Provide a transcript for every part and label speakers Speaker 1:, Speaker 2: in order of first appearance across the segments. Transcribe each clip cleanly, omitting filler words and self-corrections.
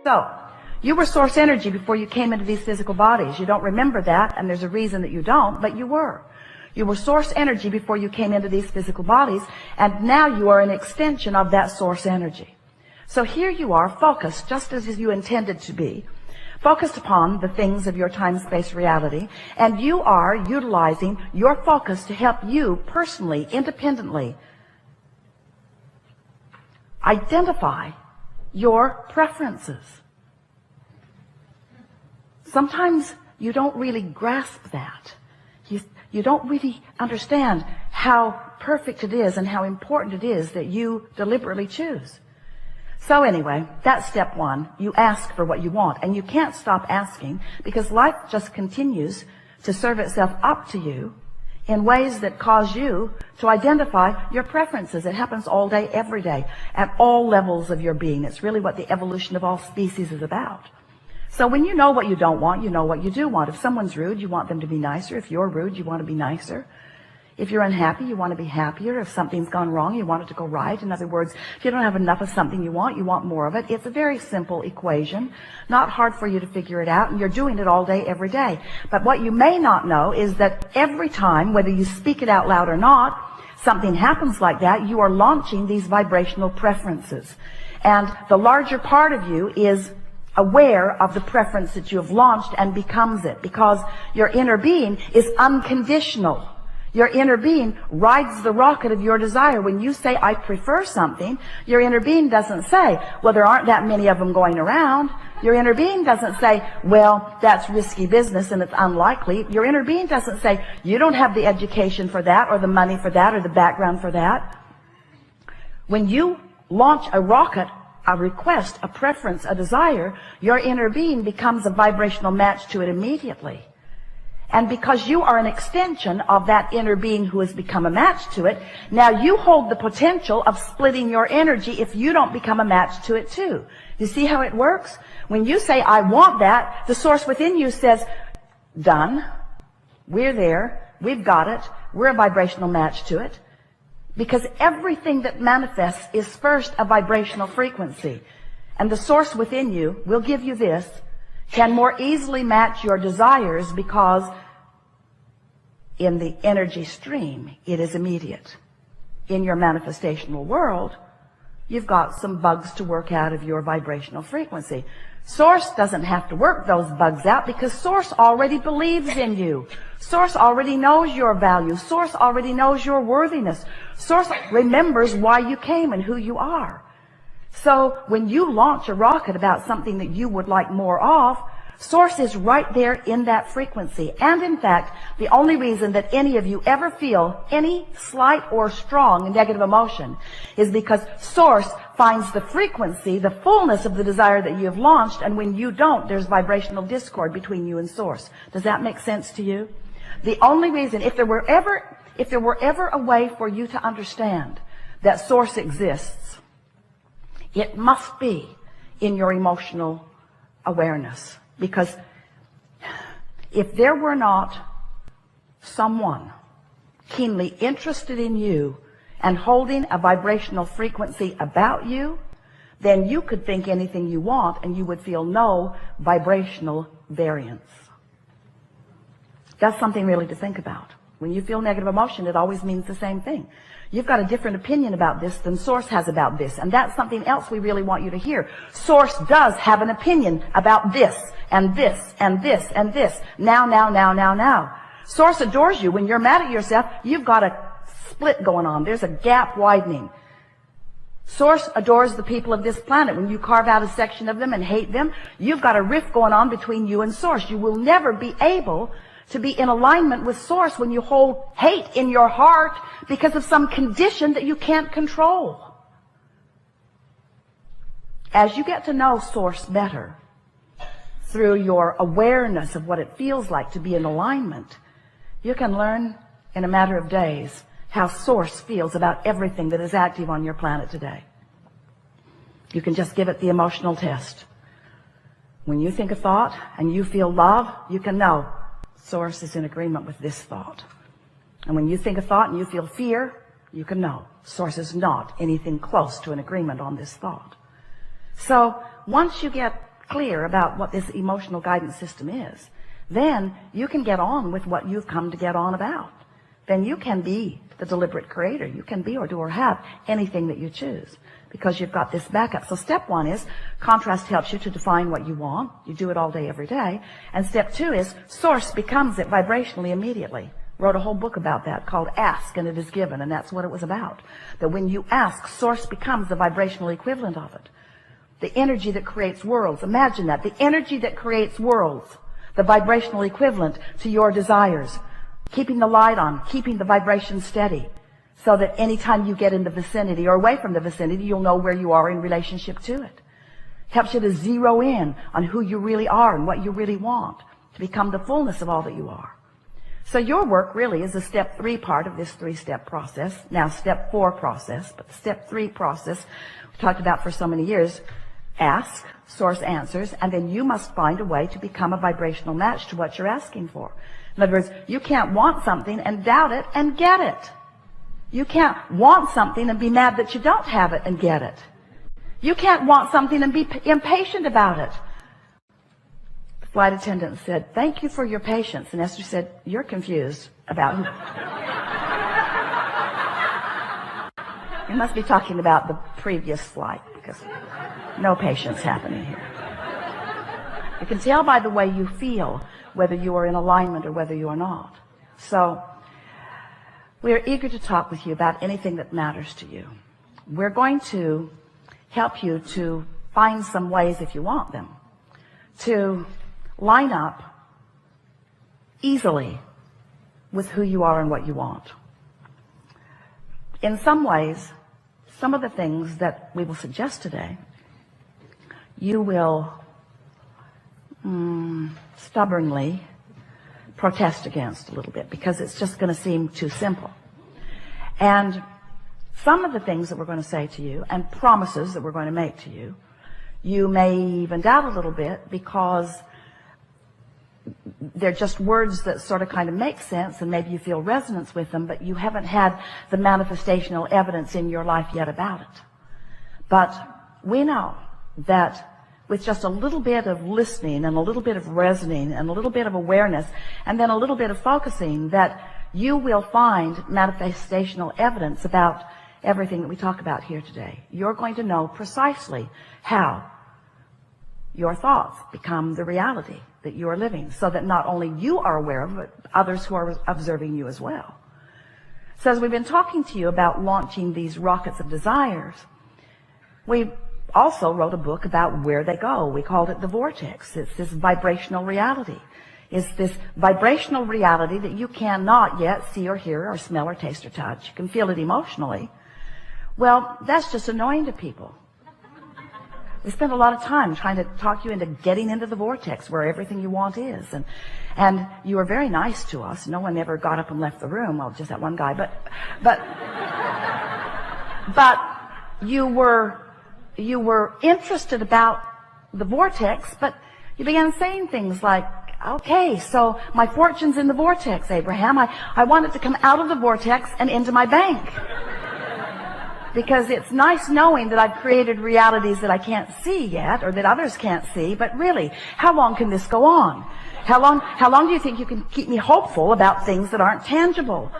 Speaker 1: So, you were source energy before you came into these physical bodies. You don't remember that, and there's a reason that you don't, but you were. You were source energy before you came into these physical bodies, and now you are an extension of that source energy. So here you are, focused, just as you intended to be, focused upon the things of your time-space reality, and you are utilizing your focus to help you personally, independently, identify your preferences. Sometimes you don't really grasp that. You don't really understand how perfect it is and how important it is that you deliberately choose. So anyway, that's step one. You ask for what you want, and you can't stop asking because life just continues to serve itself up to you in ways that cause you to identify your preferences. It happens all day, every day, at all levels of your being. It's really what the evolution of all species is about. So when you know what you don't want, you know what you do want. If someone's rude, you want them to be nicer. If you're rude, you want to be nicer. If you're unhappy, you want to be happier. If something's gone wrong, you want it to go right. In other words, if you don't have enough of something you want more of it. It's a very simple equation, not hard for you to figure it out, and you're doing it all day, every day. But what you may not know is that every time, whether you speak it out loud or not, something happens like that, you are launching these vibrational preferences. And the larger part of you is aware of the preference that you have launched and becomes it, because your inner being is unconditional. Your inner being rides the rocket of your desire. When you say, I prefer something, your inner being doesn't say, well, there aren't that many of them going around. Your inner being doesn't say, well, that's risky business and it's unlikely. Your inner being doesn't say, you don't have the education for that, or the money for that, or the background for that. When you launch a rocket, a request, a preference, a desire, your inner being becomes a vibrational match to it immediately. And because you are an extension of that inner being who has become a match to it, now you hold the potential of splitting your energy if you don't become a match to it too. You see how it works? When you say, I want that, the source within you says, done. We're there. We've got it. We're a vibrational match to it. Because everything that manifests is first a vibrational frequency. And the source within you will give you this, can more easily match your desires because in the energy stream, it is immediate. In your manifestational world, you've got some bugs to work out of your vibrational frequency. Source doesn't have to work those bugs out because Source already believes in you. Source already knows your value. Source already knows your worthiness. Source remembers why you came and who you are. So when you launch a rocket about something that you would like more of, Source is right there in that frequency. And in fact, the only reason that any of you ever feel any slight or strong negative emotion is because Source finds the frequency, the fullness of the desire that you have launched, and when you don't, there's vibrational discord between you and Source. Does that make sense to you? The only reason, if there were ever a way for you to understand that Source exists, it must be in your emotional awareness. Because if there were not someone keenly interested in you and holding a vibrational frequency about you, then you could think anything you want and you would feel no vibrational variance. That's something really to think about. When you feel negative emotion, it always means the same thing. You've got a different opinion about this than Source has about this. And that's something else we really want you to hear. Source does have an opinion about this, and this, and this, and this. Now. Source adores you. When you're mad at yourself, you've got a split going on. There's a gap widening. Source adores the people of this planet. When you carve out a section of them and hate them, you've got a rift going on between you and Source. You will never be able to be in alignment with Source when you hold hate in your heart because of some condition that you can't control. As you get to know Source better through your awareness of what it feels like to be in alignment, you can learn in a matter of days how Source feels about everything that is active on your planet today. You can just give it the emotional test. When you think a thought and you feel love, you can know Source is in agreement with this thought. And when you think a thought and you feel fear, you can know Source is not anything close to an agreement on this thought. So once you get clear about what this emotional guidance system is, then you can get on with what you've come to get on about. Then you can be the deliberate creator. You can be or do or have anything that you choose because you've got this backup. So step one is contrast helps you to define what you want. You do it all day, every day. And step two is source becomes it vibrationally immediately. Wrote a whole book about that called Ask and It Is Given, and that's what it was about. That when you ask, source becomes the vibrational equivalent of it. The energy that creates worlds. Imagine that. The energy that creates worlds. The vibrational equivalent to your desires. Keeping the light on, keeping the vibration steady, so that anytime you get in the vicinity or away from the vicinity, you'll know where you are in relationship to it. Helps you to zero in on who you really are and what you really want, to become the fullness of all that you are. So your work really is the step 3 part of this 3-step process. Now step 4 process, but the step 3 process we talked about for so many years. Ask, source answers, and then you must find a way to become a vibrational match to what you're asking for. In other words, you can't want something and doubt it and get it. You can't want something and be mad that you don't have it and get it. You can't want something and be impatient about it. The flight attendant said, "Thank you for your patience." And Esther said, "You're confused about it." You must be talking about the previous flight because no patience happening here. You can tell by the way you feel whether you are in alignment or whether you are not. So we are eager to talk with you about anything that matters to you. We're going to help you to find some ways, if you want them, to line up easily with who you are and what you want. In some ways, some of the things that we will suggest today, you will stubbornly protest against a little bit because it's just going to seem too simple. And some of the things that we're going to say to you and promises that we're going to make to you, you may even doubt a little bit because they're just words that sort of kind of make sense and maybe you feel resonance with them, but you haven't had the manifestational evidence in your life yet about it. But we know that with just a little bit of listening and a little bit of resonating and a little bit of awareness and then a little bit of focusing, that you will find manifestational evidence about everything that we talk about here today. You're going to know precisely how your thoughts become the reality that you are living, so that not only you are aware of it, but others who are observing you as well. So as we've been talking to you about launching these rockets of desires, we also wrote a book about where they go. We called it The Vortex. It's this vibrational reality. It's this vibrational reality that you cannot yet see or hear or smell or taste or touch. You can feel it emotionally. Well, that's just annoying to people. We spend a lot of time trying to talk you into getting into the vortex where everything you want is. And you were very nice to us. No one ever got up and left the room. Well, just that one guy. But you were interested about the vortex, but you began saying things like, okay, so my fortune's in the vortex, Abraham. I want it to come out of the vortex and into my bank. Because it's nice knowing that I've created realities that I can't see yet, or that others can't see, but really, how long can this go on? How long do you think you can keep me hopeful about things that aren't tangible?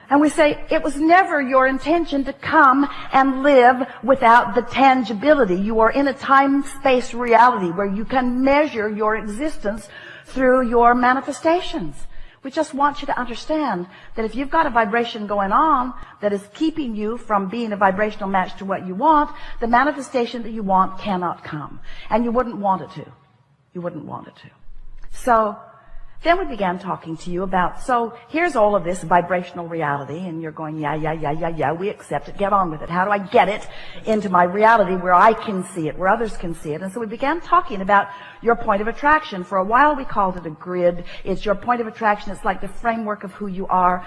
Speaker 1: And we say, it was never your intention to come and live without the tangibility. You are in a time-space reality where you can measure your existence through your manifestations. We just want you to understand that if you've got a vibration going on that is keeping you from being a vibrational match to what you want, the manifestation that you want cannot come. And you wouldn't want it to. You wouldn't want it to. So then we began talking to you about, so here's all of this vibrational reality, and you're going, yeah, we accept it, get on with it. How do I get it into my reality where I can see it, where others can see it? And so we began talking about your point of attraction. For a while we called it a grid. It's your point of attraction. It's like the framework of who you are,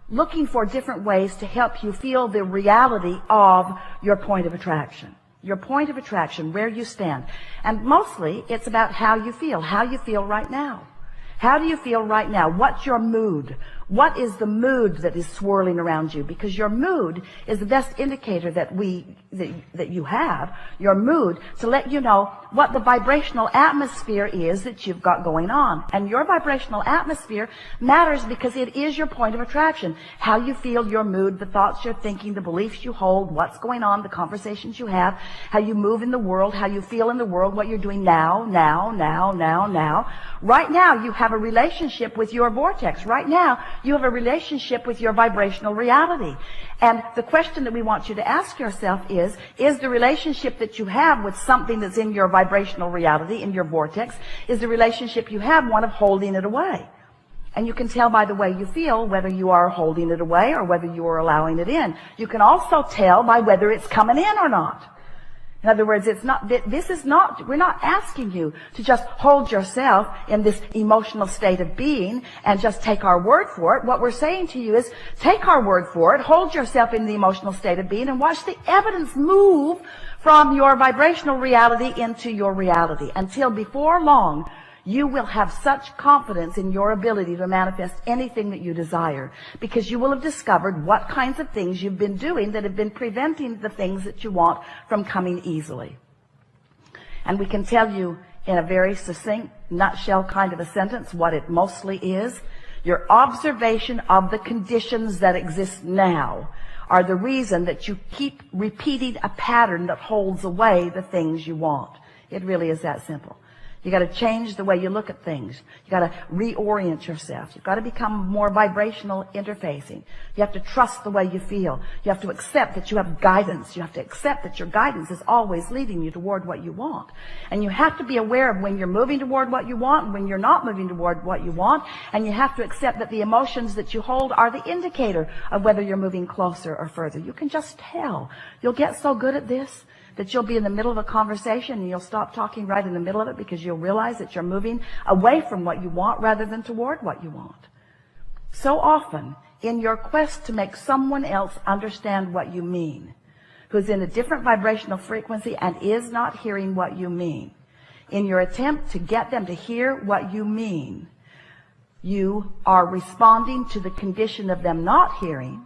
Speaker 1: looking for different ways to help you feel the reality of your point of attraction. Your point of attraction, where you stand. And mostly it's about how you feel right now. How do you feel right now? What's your mood? What is the mood that is swirling around you? Because your mood is the best indicator that you have, your mood, to let you know what the vibrational atmosphere is that you've got going on. And your vibrational atmosphere matters because it is your point of attraction. How you feel, your mood, the thoughts you're thinking, the beliefs you hold, what's going on, the conversations you have, how you move in the world, how you feel in the world, what you're doing now. Right now, you have a relationship with your vortex. Right now, you have a relationship with your vibrational reality. And the question that we want you to ask yourself is the relationship that you have with something that's in your vibrational reality, in your vortex, is the relationship you have one of holding it away? And you can tell by the way you feel whether you are holding it away or whether you are allowing it in. You can also tell by whether it's coming in or not. In other words, we're not asking you to just hold yourself in this emotional state of being and just take our word for it. What we're saying to you is take our word for it, hold yourself in the emotional state of being, and watch the evidence move from your vibrational reality into your reality. Until before long, you will have such confidence in your ability to manifest anything that you desire, because you will have discovered what kinds of things you've been doing that have been preventing the things that you want from coming easily. And we can tell you in a very succinct, nutshell kind of a sentence what it mostly is. Your observation of the conditions that exist now are the reason that you keep repeating a pattern that holds away the things you want. It really is that simple. You got to change the way you look at things. You got to reorient yourself. You've got to become more vibrational interfacing. You have to trust the way you feel. You have to accept that you have guidance. You have to accept that your guidance is always leading you toward what you want. And you have to be aware of when you're moving toward what you want and when you're not moving toward what you want. And you have to accept that the emotions that you hold are the indicator of whether you're moving closer or further. You can just tell. You'll get so good at this that you'll be in the middle of a conversation and you'll stop talking right in the middle of it, because you'll realize that you're moving away from what you want rather than toward what you want. So often, in your quest to make someone else understand what you mean, who's in a different vibrational frequency and is not hearing what you mean, in your attempt to get them to hear what you mean, you are responding to the condition of them not hearing.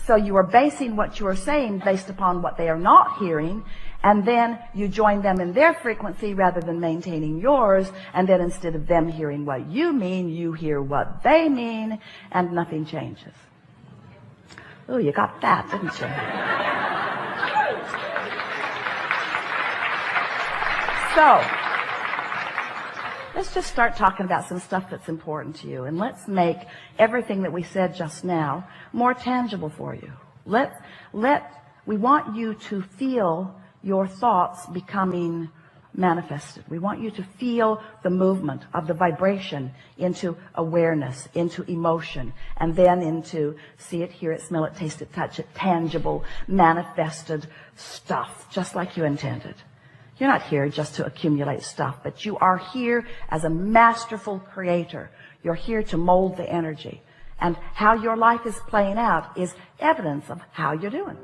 Speaker 1: So you are basing what you are saying based upon what they are not hearing, and then you join them in their frequency rather than maintaining yours, and then instead of them hearing what you mean, you hear what they mean, and nothing changes. Oh, you got that, didn't you? So, let's just start talking about some stuff that's important to you, and let's make everything that we said just now more tangible for you. We want you to feel your thoughts becoming manifested. We want you to feel the movement of the vibration into awareness, into emotion, and then into see it, hear it, smell it, taste it, touch it, tangible, manifested stuff, just like you intended. You're not here just to accumulate stuff, but you are here as a masterful creator. You're here to mold the energy. And how your life is playing out is evidence of how you're doing.